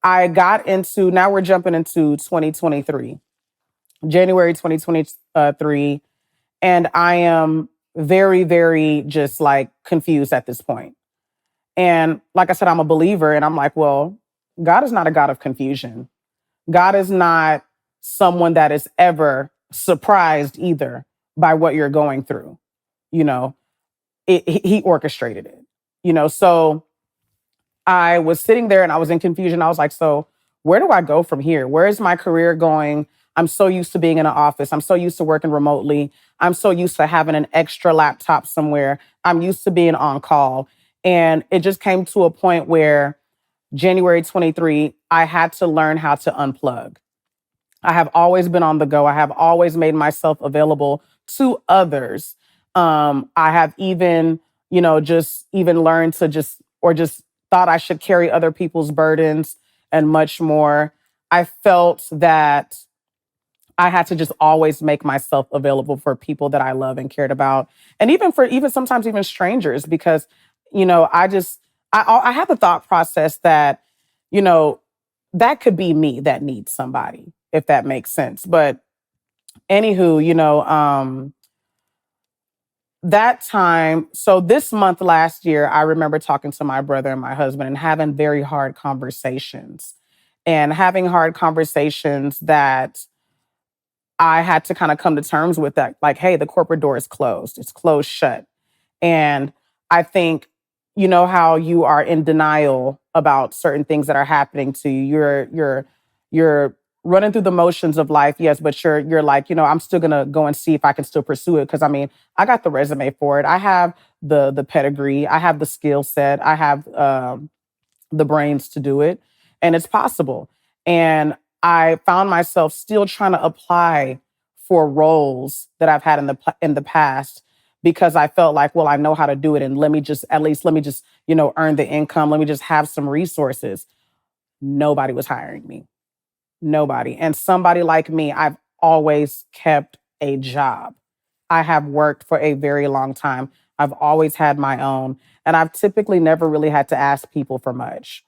I got into, now we're jumping into 2023, January 2023. And I am very, very just like confused at this point. And like I said, I'm a believer and I'm like, well, God is not a God of confusion. God is not someone that is ever surprised either by what you're going through. You know, he orchestrated it, so I was sitting there and I was in confusion. I was like, so where do I go from here? Where is my career going? I'm so used to being in an office. I'm so used to working remotely. I'm so used to having an extra laptop somewhere. I'm used to being on call. And it just came to a point where January 23, I had to learn how to unplug. I have always been on the go. I have always made myself available to others. I have even, just even learned to just thought I should carry other people's burdens and much more. I felt that I had to just always make myself available for people that I love and cared about. And even sometimes even strangers, because, I have a thought process that, you know, that could be me that needs somebody, if that makes sense. But anywho, that time, so this month last year, I remember talking to my brother and my husband and having very hard conversations that I had to kind of come to terms with that. Like, hey, the corporate door is closed. It's closed shut. And I think, you know how you are in denial about certain things that are happening to you. You're running through the motions of life, yes, but you're like, I'm still gonna go and see if I can still pursue it. Cause I mean, I got the resume for it. I have the pedigree, I have the skill set, I have the brains to do it, and it's possible. And I found myself still trying to apply for roles that I've had in the past because I felt like, well, I know how to do it, and let me just earn the income. Let me just have some resources. Nobody was hiring me. Nobody. And somebody like me, I've always kept a job. I have worked for a very long time. I've always had my own, and I've typically never really had to ask people for much.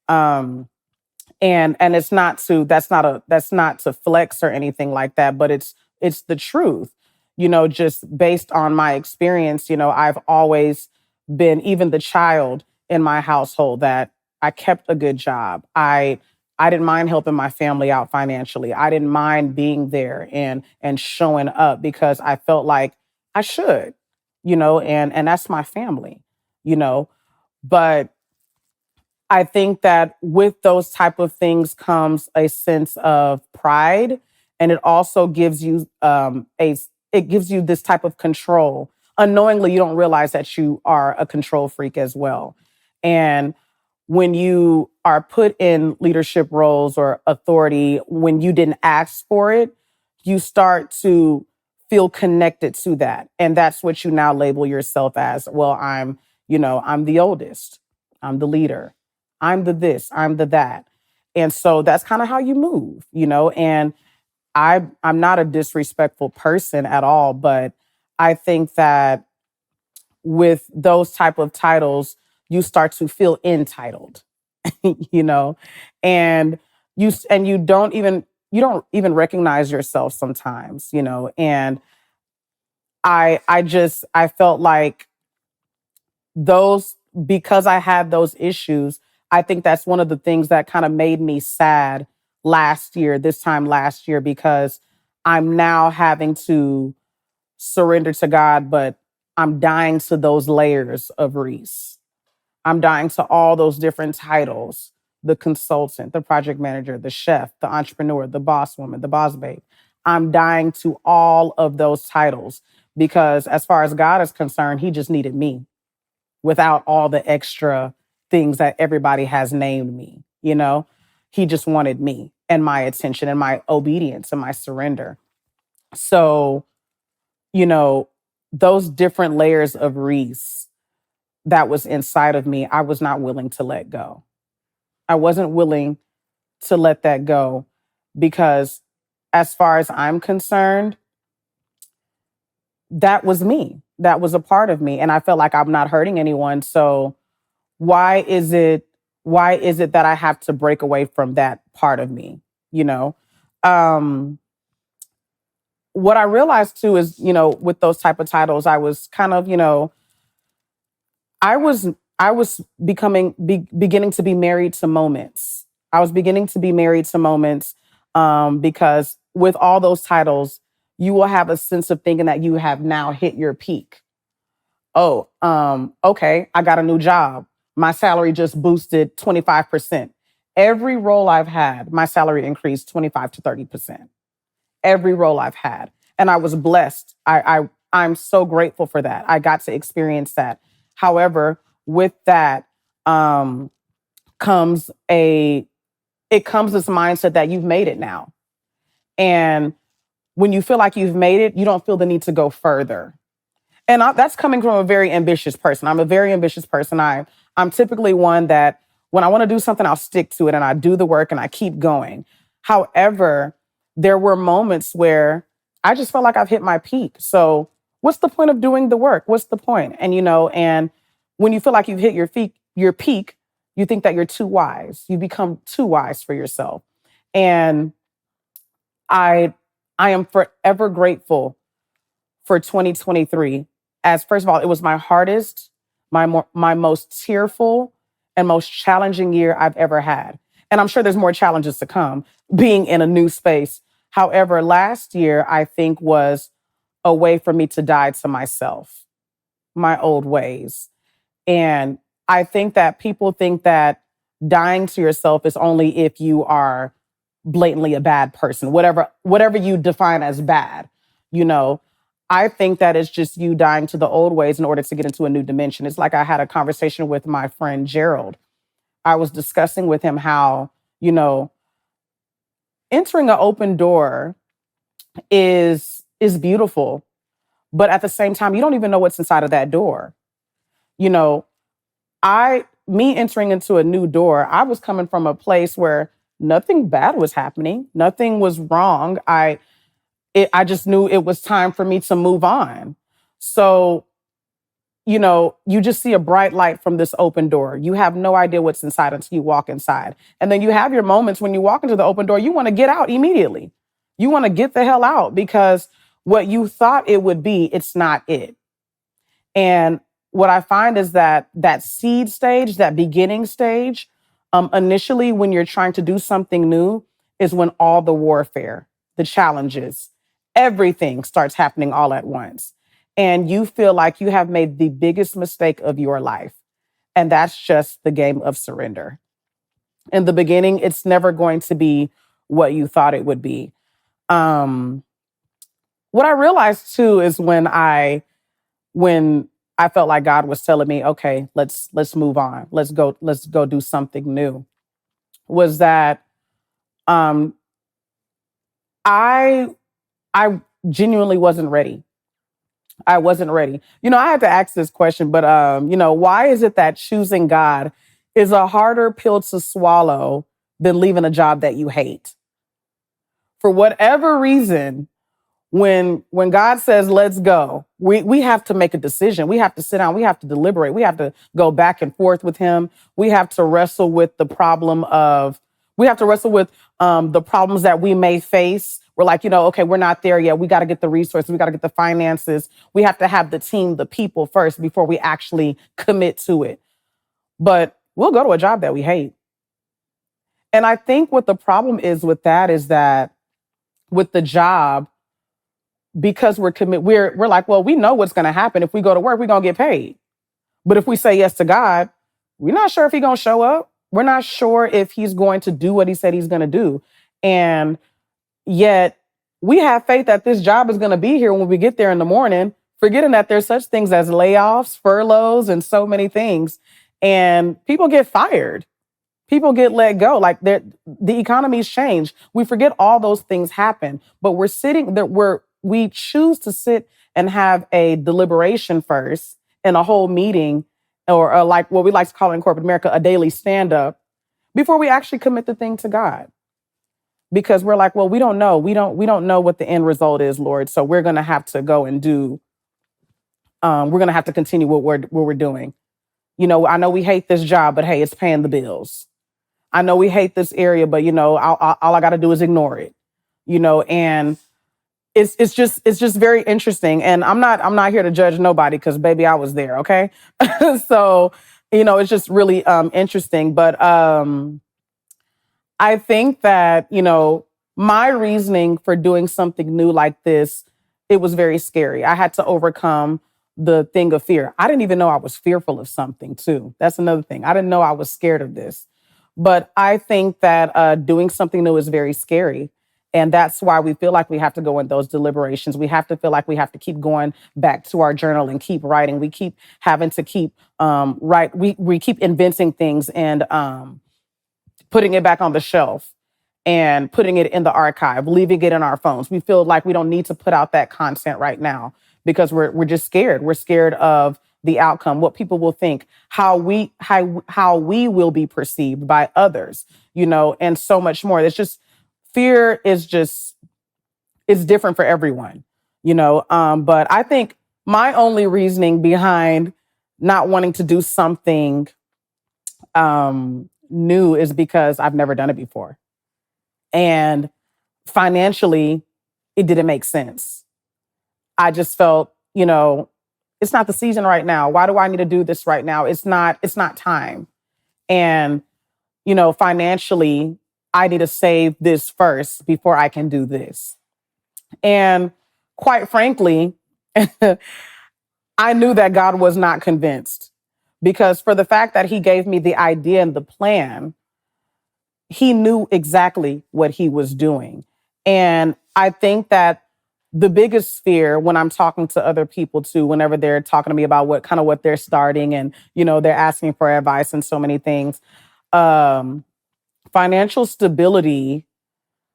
Um, and it's not to that's not to flex or anything like that, but it's the truth. Just based on my experience, I've always been even the child in my household that I kept a good job. I didn't mind helping my family out financially. I didn't mind being there and showing up because I felt like I should, and that's my family, you know. But I think that with those type of things comes a sense of pride, and it also gives you it gives you this type of control. Unknowingly, you don't realize that you are a control freak as well. And when you are put in leadership roles or authority, when you didn't ask for it, you start to feel connected to that. And that's what you now label yourself as. Well, I'm the oldest. I'm the leader. I'm the this, I'm the that. And so that's kind of how you move, and I'm not a disrespectful person at all, but I think that with those type of titles, you start to feel entitled, you know, and you don't even recognize yourself sometimes, and I felt like those because I had those issues, I think that's one of the things that kind of made me sad this time last year, because I'm now having to surrender to God, but I'm dying to those layers of Rece. I'm dying to all those different titles: the consultant, the project manager, the chef, the entrepreneur, the boss woman, the boss babe. I'm dying to all of those titles because, as far as God is concerned, He just needed me without all the extra things that everybody has named me. He just wanted me and my attention and my obedience and my surrender. So, you know, those different layers of Rece that was inside of me, I was not willing to let go. I wasn't willing to let that go because, as far as I'm concerned, that was me. That was a part of me. And I felt like I'm not hurting anyone. So why is it Why is it that I have to break away from that part of me? You know, um, what I realized too is, with those type of titles, I was kind of, I was I was beginning to be married to moments. I was beginning to be married to moments, because with all those titles, you will have a sense of thinking that you have now hit your peak. Oh, okay, I got a new job. My salary just boosted 25%. Every role I've had, my salary increased 25 to 30%. Every role I've had. And I was blessed. I'm so grateful for that. I got to experience that. However, with that, um, comes this mindset that you've made it now. And when you feel like you've made it, you don't feel the need to go further. And that's coming from a very ambitious person. I'm a very ambitious person. I'm typically one that when I want to do something, I'll stick to it and I do the work and I keep going. However, there were moments where I just felt like I've hit my peak. So what's the point of doing the work? What's the point? And and when you feel like you've hit your peak, you think that you're too wise. You become too wise for yourself. And I I am forever grateful for 2023. As first of all, it was my hardest, my most tearful and most challenging year I've ever had. And I'm sure there's more challenges to come being in a new space. However, last year I think was a way for me to die to myself, my old ways. And I think that people think that dying to yourself is only if you are blatantly a bad person, whatever you define as bad. You know, I think that it's just you dying to the old ways in order to get into a new dimension. It's like I had a conversation with my friend Gerald. I was discussing with him how, entering an open door is beautiful, but at the same time, you don't even know what's inside of that door. You know, me entering into a new door, I was coming from a place where nothing bad was happening, nothing was wrong. I just knew it was time for me to move on. So, you just see a bright light from this open door. You have no idea what's inside until you walk inside. And then you have your moments when you walk into the open door, you want to get out immediately. You want to get the hell out because what you thought it would be, it's not it. And what I find is that seed stage, that beginning stage, initially when you're trying to do something new is when all the warfare, the challenges, everything starts happening all at once. And you feel like you have made the biggest mistake of your life. And that's just the game of surrender. In the beginning, it's never going to be what you thought it would be. Um, what I realized too is when I felt like God was telling me, okay, let's move on. Let's go do something new. Was that um I I genuinely wasn't ready. I wasn't ready. I had to ask this question, but why is it that choosing God is a harder pill to swallow than leaving a job that you hate? For whatever reason, when God says let's go, we have to make a decision. We have to sit down, we have to deliberate, we have to go back and forth with him. We have to wrestle with the problem of we have to wrestle with the problems that we may face. We're like, okay, we're not there yet. We got to get the resources, we got to get the finances. We have to have the team, the people first before we actually commit to it. But we'll go to a job that we hate. And I think what the problem is with that is that with the job, because we're like, well, we know what's going to happen. If we go to work, we're going to get paid. But if we say yes to God, we're not sure if he's going to show up. We're not sure if he's going to do what he said he's going to do. And yet we have faith that this job is going to be here when we get there in the morning, forgetting that there's such things as layoffs, furloughs, and so many things. And people get fired. People get let go. Like the economy's changed. We forget all those things happen, but we're sitting there, we choose to sit and have a deliberation first in a whole meeting or like what we like to call in corporate America, a daily stand up before we actually commit the thing to God. Because we're like, well, we don't know. We don't know what the end result is, Lord. So we're going to have to go and do, we're going to have to continue what we're doing. I know we hate this job, but hey, it's paying the bills. I know we hate this area, but all I got to do is ignore it. And it's just very interesting. And I'm not here to judge nobody because baby, I was there. Okay, so it's just really interesting. But I think that my reasoning for doing something new like this, it was very scary. I had to overcome the thing of fear. I didn't even know I was fearful of something too. That's another thing. I didn't know I was scared of this. But I think that doing something new is very scary. And that's why we feel like we have to go in those deliberations. We have to feel like we have to keep going back to our journal and keep writing. We keep having to keep write. We keep inventing things and putting it back on the shelf and putting it in the archive, leaving it in our phones. We feel like we don't need to put out that content right now because we're just scared. We're scared of the outcome, what people will think, how we will be perceived by others, and so much more. It's just fear is just it's different for everyone, But I think my only reasoning behind not wanting to do something new is because I've never done it before. And financially, it didn't make sense. I just felt, it's not the season right now. Why do I need to do this right now? It's not time. And, financially, I need to save this first before I can do this. And quite frankly, I knew that God was not convinced because for the fact that he gave me the idea and the plan, he knew exactly what he was doing. And I think that the biggest fear when I'm talking to other people too, whenever they're talking to me about what they're starting and, they're asking for advice and so many things, financial stability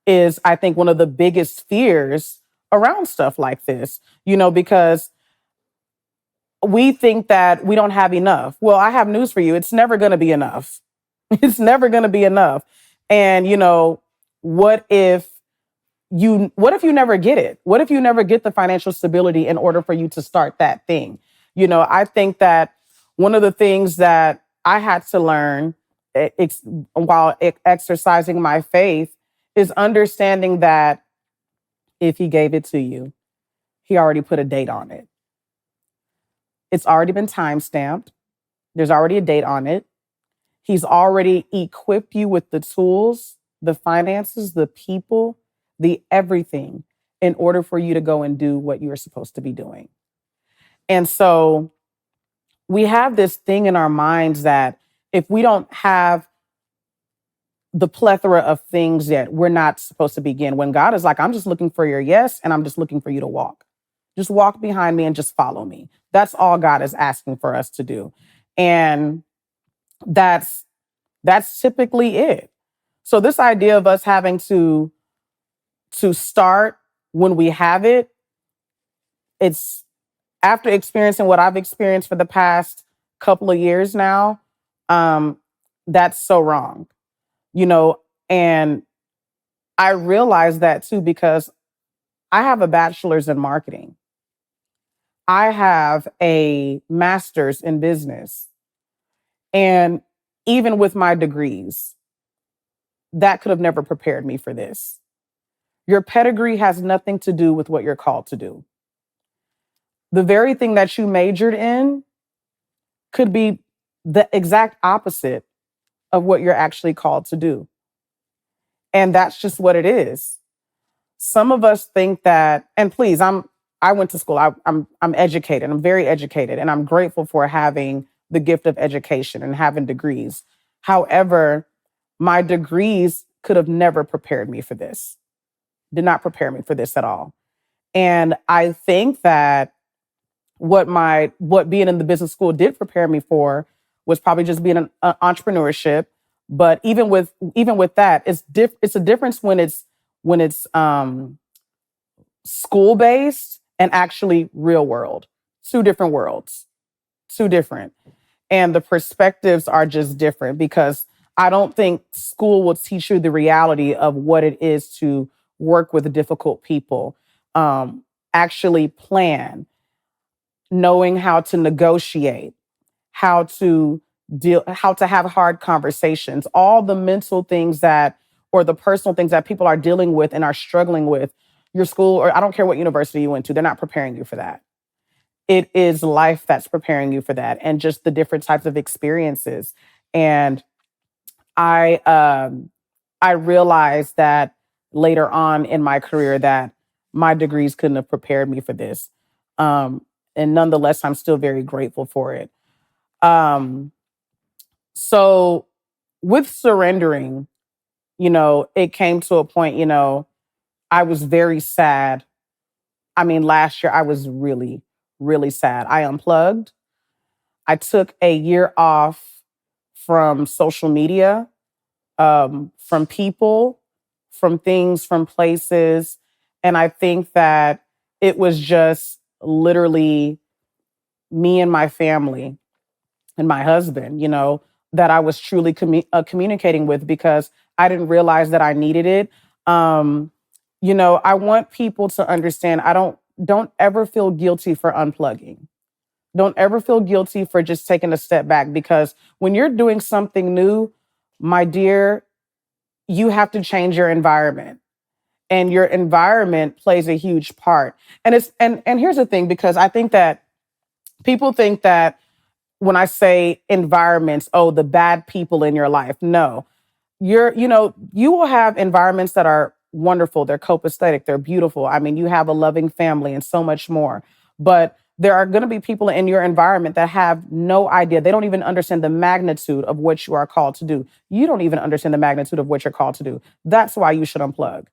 is, I think, one of the biggest fears around stuff like this, because we think that we don't have enough. Well, I have news for you. It's never going to be enough. It's never going to be enough. And, what if you never get it? What if you never get the financial stability in order for you to start that thing? I think that one of the things that I had to learn while exercising my faith is understanding that if he gave it to you, he already put a date on it. It's already been time stamped. There's already a date on it. He's already equipped you with the tools, the finances, the people, the everything in order for you to go and do what you're supposed to be doing. And so we have this thing in our minds that if we don't have the plethora of things yet, we're not supposed to begin. When God is like, I'm just looking for your yes, and I'm just looking for you to walk. Just walk behind me and just follow me. That's all God is asking for us to do. And that's typically it. So this idea of us having to start when we have it, it's after experiencing what I've experienced for the past couple of years now, that's so wrong, and I realized that too because I have a bachelor's in marketing. I have a master's in business. And even with my degrees, that could have never prepared me for this. Your pedigree has nothing to do with what you're called to do. The very thing that you majored in could be the exact opposite of what you're actually called to do. And that's just what it is. Some of us think that, and please, I went to school. I'm educated. I'm very educated, and I'm grateful for having the gift of education and having degrees. However, my degrees could have never prepared me for this. Did not prepare me for this at all. And I think that what being in the business school did prepare me for was probably just being an entrepreneurship. But even with that, it's a difference when it's school based and actually real world. Two different worlds. Two different. And the perspectives are just different because I don't think school will teach you the reality of what it is to work with difficult people, actually plan, knowing how to negotiate, how to how to have hard conversations, all the mental things that, or the personal things that people are dealing with and are struggling with. Your school, or I don't care what university you went to, they're not preparing you for that. It is life that's preparing you for that, and just the different types of experiences. And I I realized that later on in my career that my degrees couldn't have prepared me for this. Um, and nonetheless, I'm still very grateful for it. Um, so with surrendering, it came to a point, I was very sad. I mean, last year I was really, really sad. I unplugged. I took a year off from social media, from people, from things, from places. And I think that it was just literally me and my family and my husband, that I was truly communicating with, because I didn't realize that I needed it. Um, I want people to understand, don't ever feel guilty for unplugging. Don't ever feel guilty for just taking a step back, because when you're doing something new, my dear, you have to change your environment, and your environment plays a huge part. And here's the thing, because I think that people think that when I say environments, oh, the bad people in your life. No, you will have environments that are wonderful. They're copacetic. They're beautiful. I mean, you have a loving family and so much more. But there are going to be people in your environment that have no idea. They don't even understand the magnitude of what you are called to do. You don't even understand the magnitude of what you're called to do. That's why you should unplug.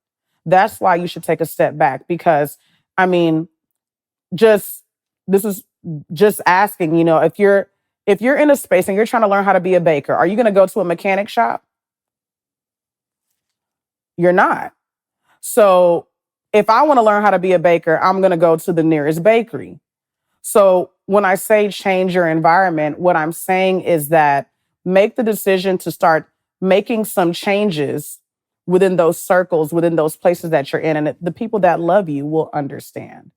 That's why you should take a step back, because, I mean, just this is just asking, if you're in a space and you're trying to learn how to be a baker, are you going to go to a mechanic shop? You're not. So if I want to learn how to be a baker, I'm going to go to the nearest bakery. So when I say change your environment, what I'm saying is that make the decision to start making some changes within those circles, within those places that you're in. And the people that love you will understand,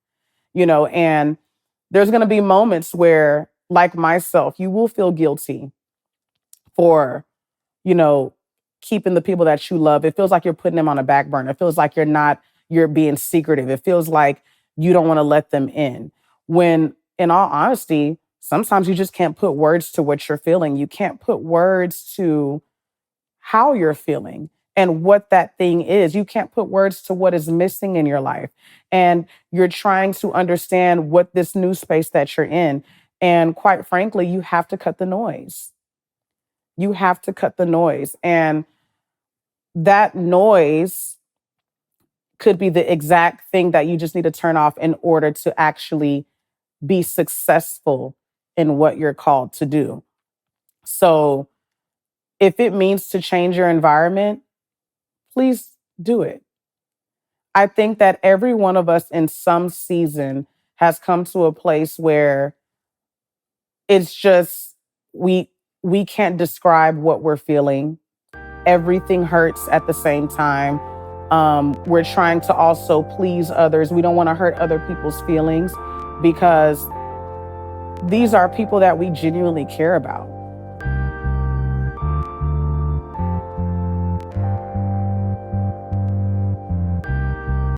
and there's going to be moments where, like myself, you will feel guilty for, you know, keeping the people that you love. It feels like you're putting them on a back burner. It feels like you're being secretive. It feels like you don't want to let them in. When, in all honesty, sometimes you just can't put words to what you're feeling. You can't put words to how you're feeling and what that thing is. You can't put words to what is missing in your life. And you're trying to understand what this new space that you're in. And quite frankly, you have to cut the noise. You have to cut the noise. And that noise could be the exact thing that you just need to turn off in order to actually be successful in what you're called to do. So if it means to change your environment, please do it. I think that every one of us in some season has come to a place where it's just we can't describe what we're feeling. Everything hurts at the same time. We're trying to also please others. We don't want to hurt other people's feelings, because these are people that we genuinely care about.